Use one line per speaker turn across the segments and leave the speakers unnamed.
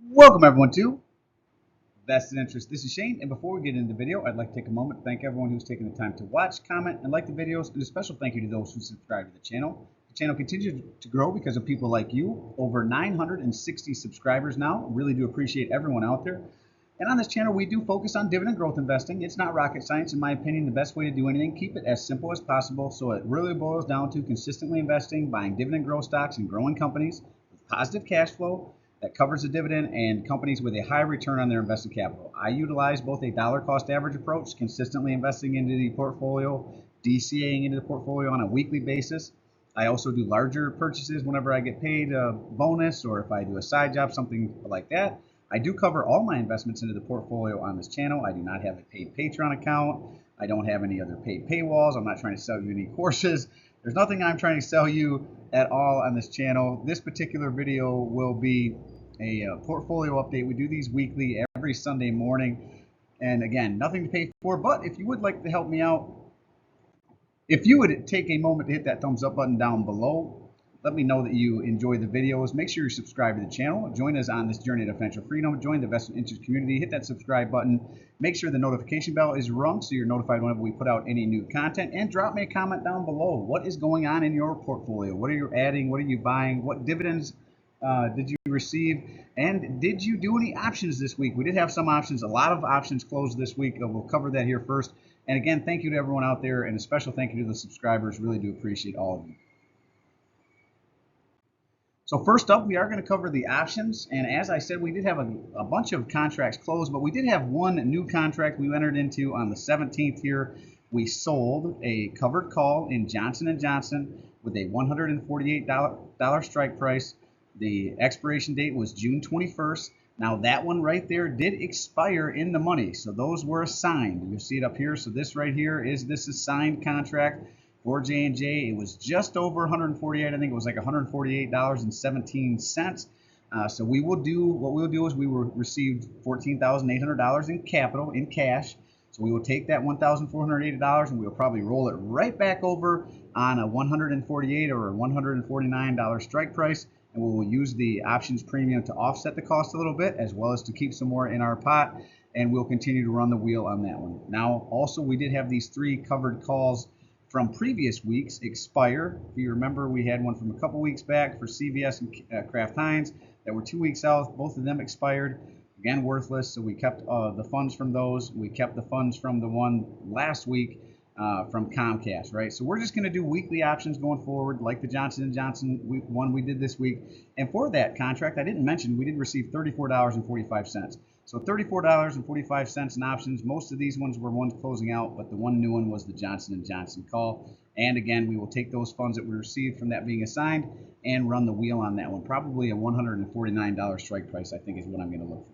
Welcome everyone to Vested Interest. This is Shane, and before we get into the video, I'd like to take a moment to thank everyone who's taken the time to watch, comment, and like the videos, and a special thank you to those who subscribe to the channel. The channel continues to grow because of people like you. Over 960 subscribers now. Really do appreciate everyone out there. And on this channel, we do focus on dividend growth investing. It's not rocket science. In my opinion, the best way to do anything, keep it as simple as possible. So it really boils down to consistently investing, buying dividend growth stocks and growing companies with positive cash flow that covers the dividend and companies with a high return on their invested capital. I utilize both a dollar cost average approach, consistently investing into the portfolio, DCAing into the portfolio on a weekly basis. I also do larger purchases whenever I get paid a bonus or if I do a side job, something like that. I do cover all my investments into the portfolio on this channel. I do not have a paid Patreon account. I don't have any other paid paywalls. I'm not trying to sell you any courses. There's nothing I'm trying to sell you at all on this channel. This particular video will be a portfolio update. We do these weekly every Sunday morning. And again, nothing to pay for, but if you would like to help me out, if you would take a moment to hit that thumbs up button down below, let me know that you enjoy the videos. Make sure you subscribe to the channel. Join us on this journey to financial freedom. Join the Vested Interest community. Hit that subscribe button. Make sure the notification bell is rung so you're notified whenever we put out any new content. And drop me a comment down below. What is going on in your portfolio? What are you adding? What are you buying? What dividends did you receive? And did you do any options this week? We did have some options. A lot of options closed this week. We'll cover that here first. And again, thank you to everyone out there, and a special thank you to the subscribers. Really do appreciate all of you. So first up, we are going to cover the options. And as I said, we did have a bunch of contracts closed, but we did have one new contract we entered into on the 17th here. We sold a covered call in Johnson & Johnson with a $148 strike price. The expiration date was June 21st. Now that one right there did expire in the money. So those were assigned. You'll see it up here. So this right here is this assigned contract for J&J. It was just over 148. I think it was like $148.17. So we will do what we'll do is we will receive $14,800 in capital in cash. So we will take that $1,480 and we'll probably roll it right back over on a $148 or a $149 strike price, and we will use the options premium to offset the cost a little bit as well as to keep some more in our pot, and we'll continue to run the wheel on that one. Now also we did have these three covered calls from previous weeks expire. If you remember, we had one from a couple weeks back for CVS and Kraft Heinz that were 2 weeks out. Both of them expired. Again, worthless. So we kept the funds from those. We kept the funds from the one last week from Comcast, right? So we're just going to do weekly options going forward, like the Johnson & Johnson one we did this week. And for that contract, I didn't mention we did receive $34.45. So $34.45 in options. Most of these ones were ones closing out, but the one new one was the Johnson & Johnson call. And again, we will take those funds that we received from that being assigned and run the wheel on that one. Probably a $149 strike price, I think, is what I'm going to look for.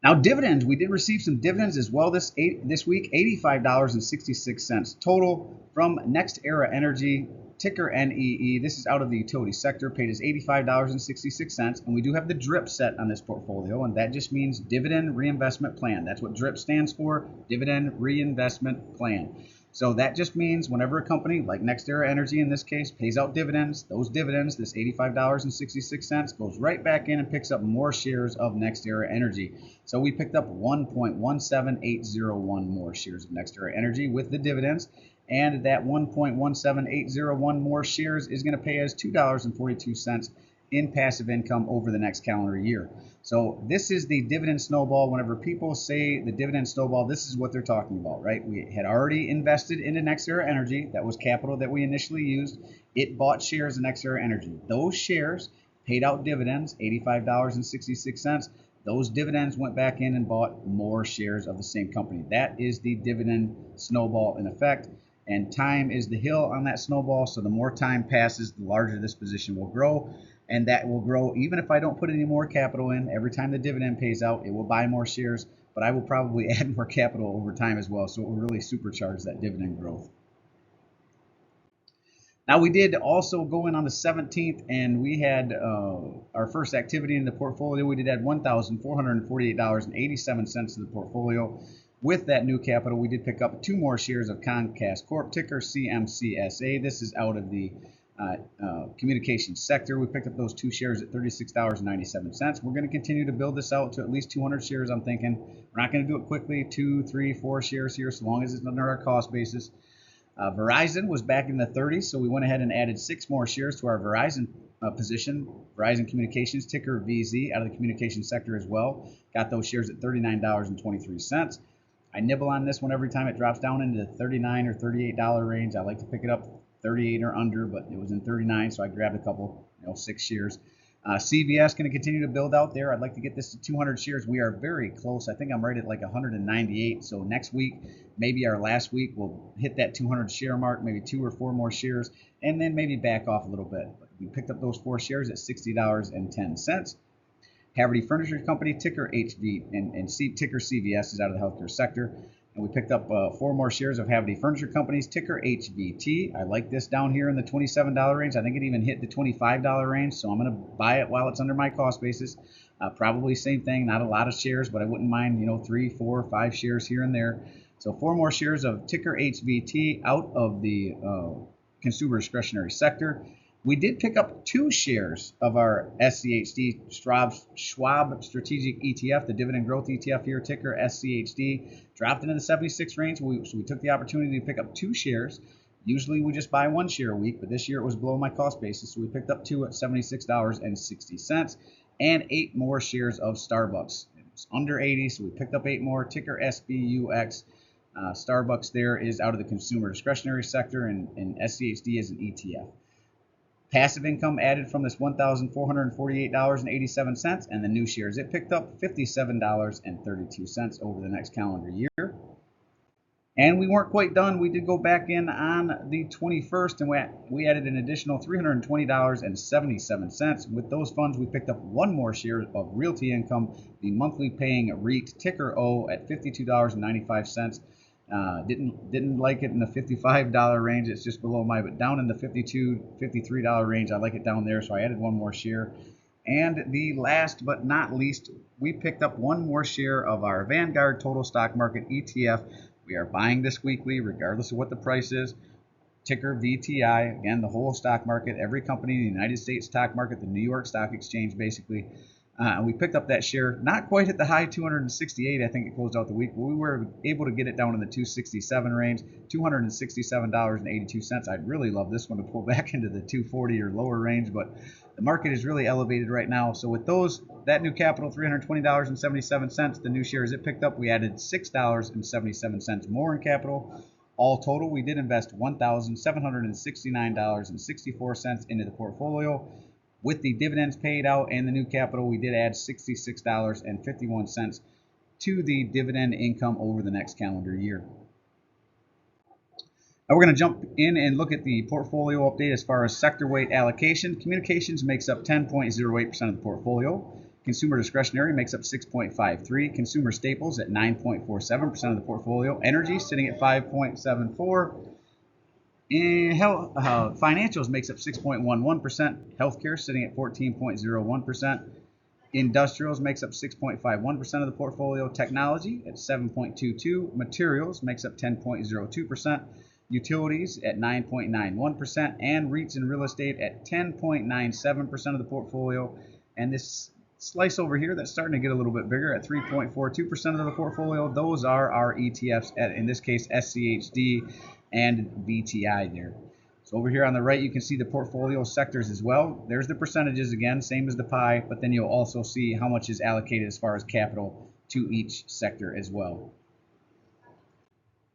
Now dividends, we did receive some dividends as well this week, $85.66 total from NextEra Energy, ticker NEE. This is out of the utility sector, paid us $85.66, and we do have the DRIP set on this portfolio, and that just means Dividend Reinvestment Plan. That's what DRIP stands for, Dividend Reinvestment Plan. So that just means whenever a company like NextEra Energy in this case pays out dividends, those dividends, this $85.66, goes right back in and picks up more shares of NextEra Energy. So we picked up 1.17801 more shares of NextEra Energy with the dividends, and that 1.17801 more shares is going to pay us $2.42 in passive income over the next calendar year. So this is the dividend snowball. Whenever people say the dividend snowball, this is what they're talking about, right? We had already invested into NextEra Energy. That was capital that we initially used. It bought shares in NextEra Energy. Those shares paid out dividends, $85.66. Those dividends went back in and bought more shares of the same company. That is the dividend snowball in effect. And time is the hill on that snowball. So the more time passes, the larger this position will grow. And that will grow even if I don't put any more capital in. Every time the dividend pays out, it will buy more shares, but I will probably add more capital over time as well. So it will really supercharge that dividend growth. Now we did also go in on the 17th, and we had our first activity in the portfolio. We did add $1,448.87 to the portfolio. With that new capital, we did pick up 2 more shares of Comcast Corp, ticker CMCSA. This is out of the Communications sector, we picked up those 2 shares at $36.97. We're going to continue to build this out to at least 200 shares. I'm thinking we're not going to do it quickly, 2, 3, 4 shares here, so long as it's under our cost basis. Verizon was back in the 30s, so we went ahead and added 6 more shares to our Verizon position. Verizon Communications, ticker VZ, out of the communications sector as well. Got those shares at $39.23. I nibble on this one every time it drops down into the $39 or $38 range. I like to pick it up 38 or under, but it was in 39, so I grabbed a couple, 6 shares. CVS going to continue to build out there. I'd like to get this to 200 shares. We are very close. I think I'm right at like 198. So next week, maybe our last week, we'll hit that 200 share mark, maybe 2 or 4 more shares, and then maybe back off a little bit. But we picked up those 4 shares at $60.10. Haverty Furniture Company, ticker HV, and ticker CVS, is out of the healthcare sector. And we picked up 4 more shares of Haverty Furniture Companies, ticker HVT. I like this down here in the $27 range. I think it even hit the $25 range, so I'm going to buy it while it's under my cost basis. Probably same thing, not a lot of shares, but I wouldn't mind, 3, 4, 5 shares here and there. So 4 more shares of ticker HVT out of the consumer discretionary sector. We did pick up 2 shares of our SCHD Schwab Strategic ETF, the dividend growth ETF here, ticker SCHD. Dropped into the 76 range, so we took the opportunity to pick up 2 shares. Usually we just buy 1 share a week, but this year it was below my cost basis, so we picked up 2 at $76.60. And 8 more shares of Starbucks. It was under 80, so we picked up 8 more, ticker SBUX. Starbucks there is out of the consumer discretionary sector, and SCHD is an ETF. Passive income added from this $1,448.87, and the new shares, it picked up $57.32 over the next calendar year. And we weren't quite done. We did go back in on the 21st, and we added an additional $320.77. With those funds, we picked up 1 more share of Realty Income, the monthly paying REIT, ticker O, at $52.95. Didn't like it in the $55 range. It's just below but down in the $52, $53 range. I like it down there, so I added 1 more share. And the last but not least, we picked up 1 more share of our Vanguard Total Stock Market ETF. We are buying this weekly, regardless of what the price is. Ticker VTI. Again, the whole stock market, every company in the United States stock market, the New York Stock Exchange, basically. We picked up that share, not quite at the high 268, I think it closed out the week, but we were able to get it down in the 267 range, $267.82. I'd really love this one to pull back into the 240 or lower range, but the market is really elevated right now. So with that new capital, $320.77, the new shares it picked up, we added $6.77 more in capital. All total, we did invest $1,769.64 into the portfolio. With the dividends paid out and the new capital, we did add $66.51 to the dividend income over the next calendar year. Now we're going to jump in and look at the portfolio update as far as sector weight allocation. Communications makes up 10.08% of the portfolio. Consumer discretionary makes up 6.53%. Consumer staples at 9.47% of the portfolio. Energy sitting at 5.74%. And financials makes up 6.11%. Healthcare sitting at 14.01%. Industrials makes up 6.51% of the portfolio. Technology at 7.22%. Materials makes up 10.02%. Utilities at 9.91%. And REITs and real estate at 10.97% of the portfolio. And this slice over here that's starting to get a little bit bigger at 3.42% of the portfolio. Those are our ETFs, in this case SCHD and VTI there. So over here on the right, you can see the portfolio sectors as well. There's the percentages again, same as the pie, but then you'll also see how much is allocated as far as capital to each sector as well.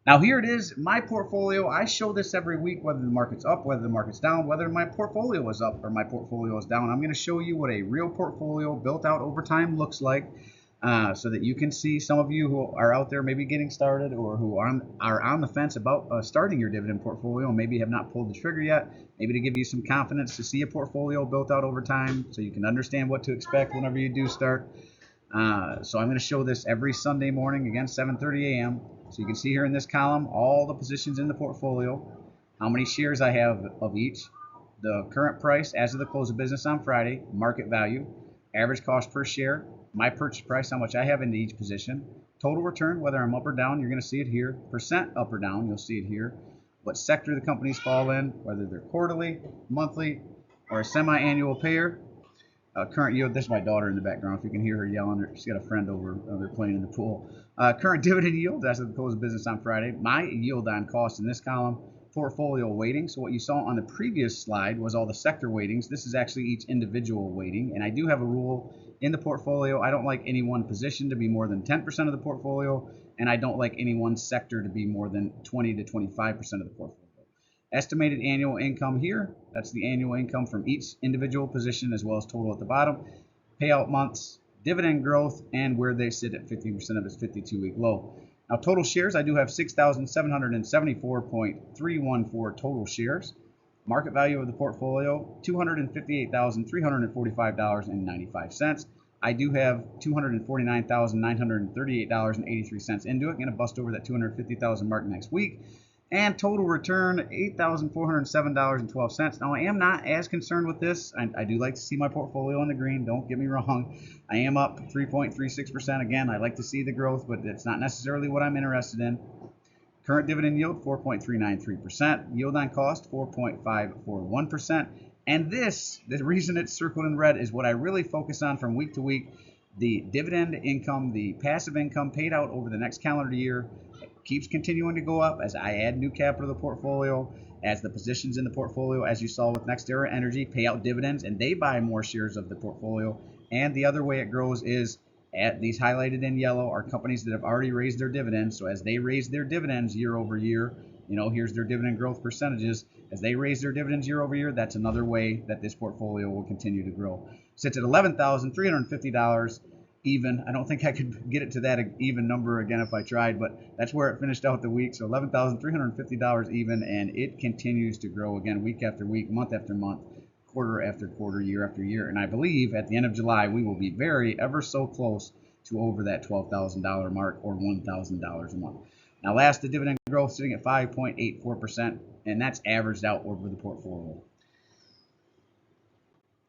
Now here it is, my portfolio. I show this every week, whether the market's up, whether the market's down, whether my portfolio is up or my portfolio is down. I'm going to show you what a real portfolio built out over time looks like. So that you can see, some of you who are out there maybe getting started or who are on the fence about starting your dividend portfolio and maybe have not pulled the trigger yet, maybe to give you some confidence to see a portfolio built out over time so you can understand what to expect whenever you do start. So I'm going to show this every Sunday morning, again 7:30 a.m. So you can see here in this column all the positions in the portfolio, how many shares I have of each, the current price as of the close of business on Friday, market value, average cost per share, my purchase price, how much I have into each position, total return, whether I'm up or down, you're going to see it here, percent up or down, you'll see it here, what sector the companies fall in, whether they're quarterly, monthly, or a semi-annual payer. Current yield, this is my daughter in the background, if you can hear her yelling. She's got a friend over, they're playing in the pool. Current dividend yield, that's at the close of business on Friday. My yield on cost in this column, portfolio weighting. So what you saw on the previous slide was all the sector weightings. This is actually each individual weighting. And I do have a rule in the portfolio. I don't like any one position to be more than 10% of the portfolio, and I don't like any one sector to be more than 20 to 25% of the portfolio. Estimated annual income here, that's the annual income from each individual position as well as total at the bottom. Payout months, dividend growth, and where they sit at 15% of its 52-week low. Now, total shares, I do have 6,774.314 total shares. Market value of the portfolio, $258,345.95. I do have $249,938.83 into it. Going to bust over that $250,000 mark next week. And total return, $8,407.12. Now, I am not as concerned with this. I do like to see my portfolio in the green. Don't get me wrong. I am up 3.36%. Again, I like to see the growth, but it's not necessarily what I'm interested in. Current dividend yield, 4.393%. Yield on cost, 4.541%. And the reason it's circled in red is what I really focus on from week to week. The dividend income, the passive income paid out over the next calendar year keeps continuing to go up as I add new capital to the portfolio, as the positions in the portfolio, as you saw with NextEra Energy, pay out dividends and they buy more shares of the portfolio. And the other way it grows is at these highlighted in yellow are companies that have already raised their dividends. So as they raise their dividends year over year, here's their dividend growth percentages. As they raise their dividends year over year, that's another way that this portfolio will continue to grow. Sits at $11,350 even. I don't think I could get it to that even number again if I tried, but that's where it finished out the week. So $11,350 even, and it continues to grow again week after week, month after month, quarter after quarter, year after year. And I believe at the end of July, we will be ever so close to over that $12,000 mark or $1,000 a month. Now, last, the dividend growth sitting at 5.84%, and that's averaged out over the portfolio.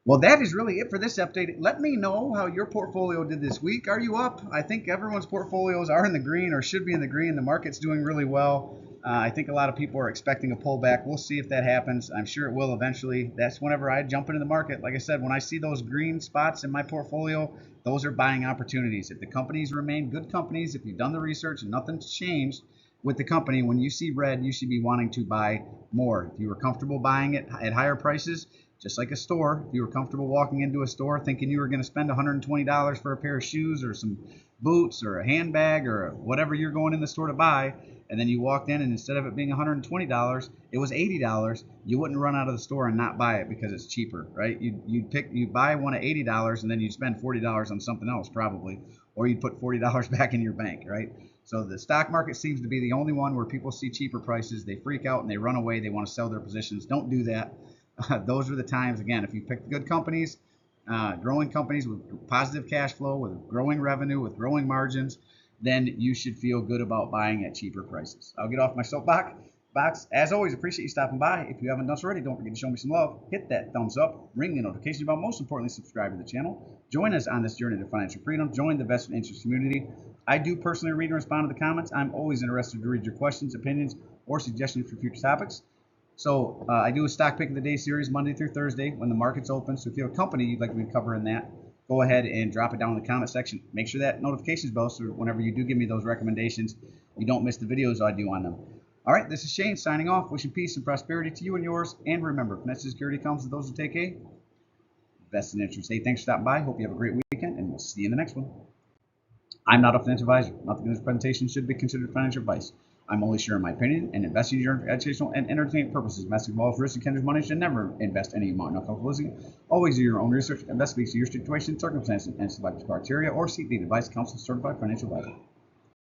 Well, that is really it for this update. Let me know how your portfolio did this week. Are you up? I think everyone's portfolios are in the green or should be in the green. The market's doing really well. I think a lot of people are expecting a pullback. We'll see if that happens. I'm sure it will eventually. That's whenever I jump into the market. Like I said, when I see those green spots in my portfolio, those are buying opportunities. If the companies remain good companies, if you've done the research and nothing's changed with the company, when you see red, you should be wanting to buy more. If you were comfortable buying it at higher prices, just like a store, if you were comfortable walking into a store thinking you were going to spend $120 for a pair of shoes or some boots or a handbag or whatever you're going in the store to buy, and then you walked in and instead of it being $120, it was $80, you wouldn't run out of the store and not buy it because it's cheaper, right? You'd buy one at $80 and then you'd spend $40 on something else probably, or you'd put $40 back in your bank, right? So the stock market seems to be the only one where people see cheaper prices, they freak out and they run away, they want to sell their positions. Don't do that. Those are the times, again, if you pick good companies, growing companies with positive cash flow, with growing revenue, with growing margins, then you should feel good about buying at cheaper prices. I'll get off my soapbox. As always, appreciate you stopping by. If you haven't done so already, don't forget to show me some love. Hit that thumbs up, ring the notification bell. Most importantly, subscribe to the channel. Join us on this journey to financial freedom. Join the vested interest community. I do personally read and respond to the comments. I'm always interested to read your questions, opinions, or suggestions for future topics. So I do a stock pick of the day series Monday through Thursday when the market's open. So if you have a company you'd like me to cover in that, go ahead and drop it down in the comment section. Make sure that notifications bell so whenever you do give me those recommendations, you don't miss the videos I do on them. All right, this is Shane signing off, wishing peace and prosperity to you and yours. And remember, financial security comes to those who take a vested interest. Hey, thanks for stopping by. Hope you have a great weekend, and we'll see you in the next one. I'm not a financial advisor. Nothing in this presentation should be considered financial advice. I'm only sharing my opinion and investing in educational and entertainment purposes. Domestic involves risk and Kendra's money should never invest any amount. Not comfortable. Always do your own research. Investigate your situation, circumstances, and select criteria, or seek legal advice, counsel, certified financial advisor.